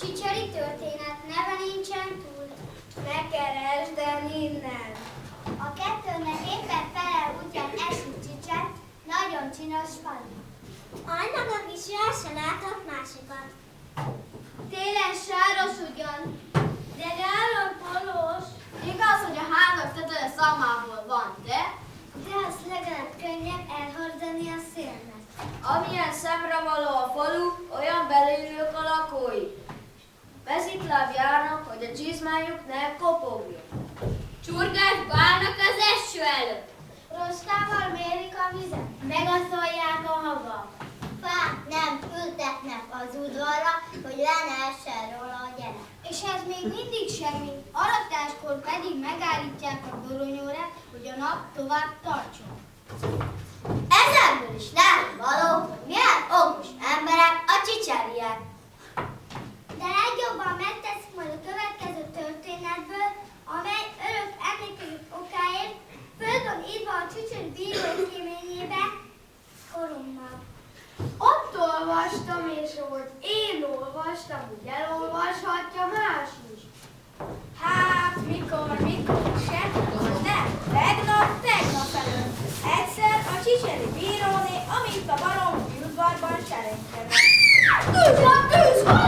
Csicseri történet, neve nincsen túl. Ne keresd el innen. A kettőnek éppen felel útján esik Csicser, nagyon csinos falu. Annak a kisjel se látott másikat. Télen sáros ugyan, de nyáron polos. Igaz, hogy a házak teteje szalmából van, de az legalább könnyebb elhordani a szélnek. Amilyen szemre való a falu, olyan belülők a lakói. Mezitláb járnak, hogy a csizmájuk ne kopogjon. Csurgás bálnak az eső előtt. Roskával mérik a vizet, megaszolják a havat. Fát nem ültetnek az udvarra, hogy le ne essen róla a gyerek. És ez még mindig semmi. Aratáskor pedig megállítják a doronyórát, hogy a nap tovább tartson. Ezenből is lehet való, hogy milyen okos emberek a csicseriek. De legjobban megteszik majd a következő történetből, amely örök emlékező okáért föl van írva a Csicseri bíró kéményébe korommal. Ott olvastam, és ahogy én olvastam, úgy elolvashatja más is. Hát, mikor, se tudod, nem, tegnap előtt. Egyszer a Csicseri bíróné, amint a barom udvarban seregkedett. Tűz van!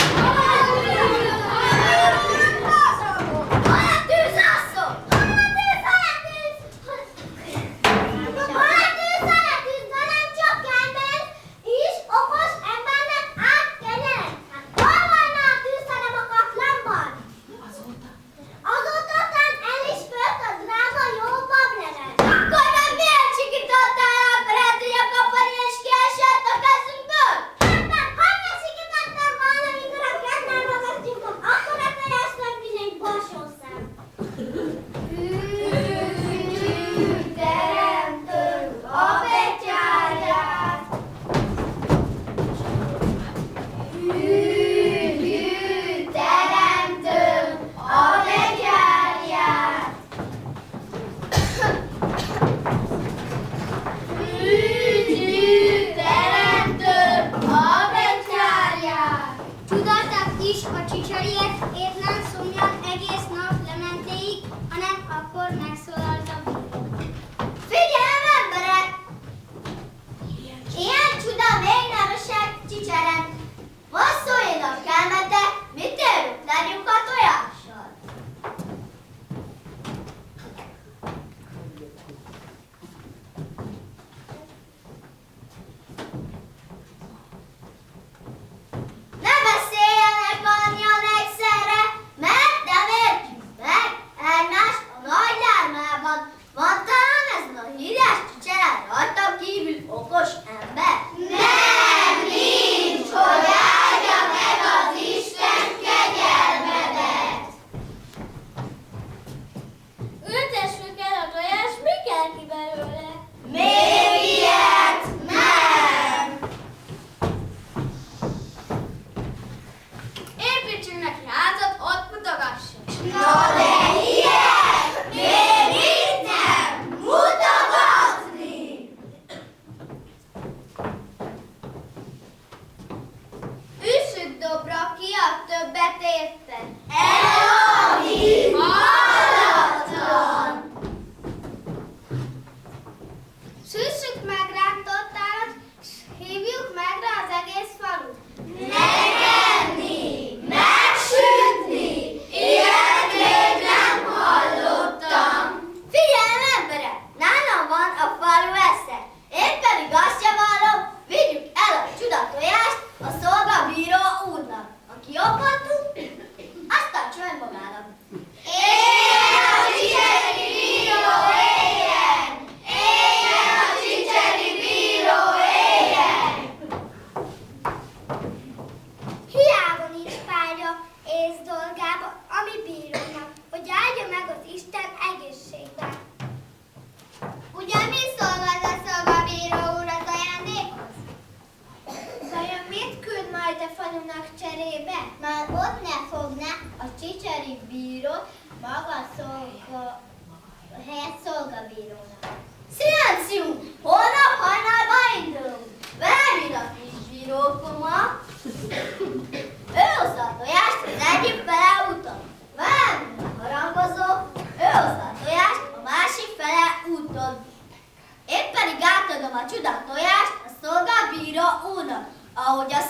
Ő hozza a tojást,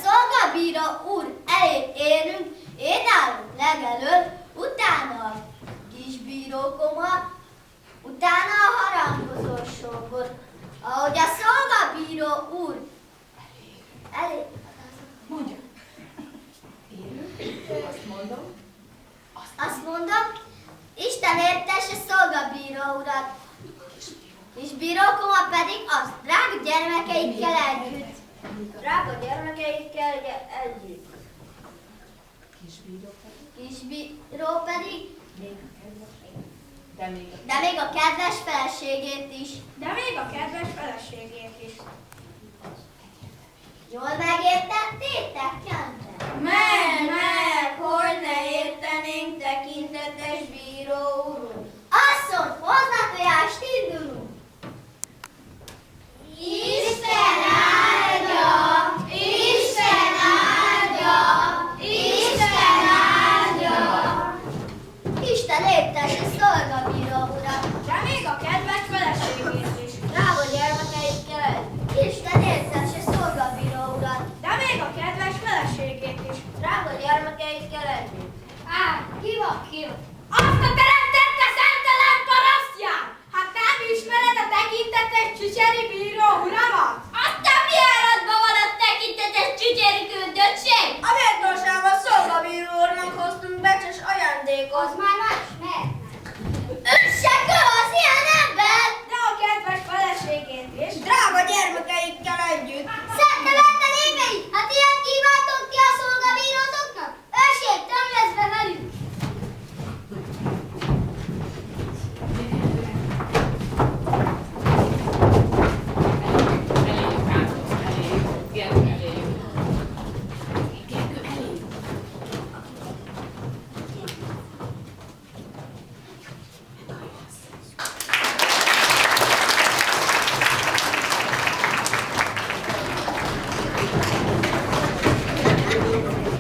szolgabíró úr elé érünk, én állok legelől, utána a kisbírókomat, utána a harangozó sorgot. Ahogy a szolgabíró úr elé... Mondja. Azt mondom. Azt mondom, Isten értesse szolgabíró urat, és bírókomat pedig az drága gyermekeikkel együtt. Drága gyermekeikkel együtt. Kisbíró pedig, de még a kedves feleségét is. Jól megértettétek?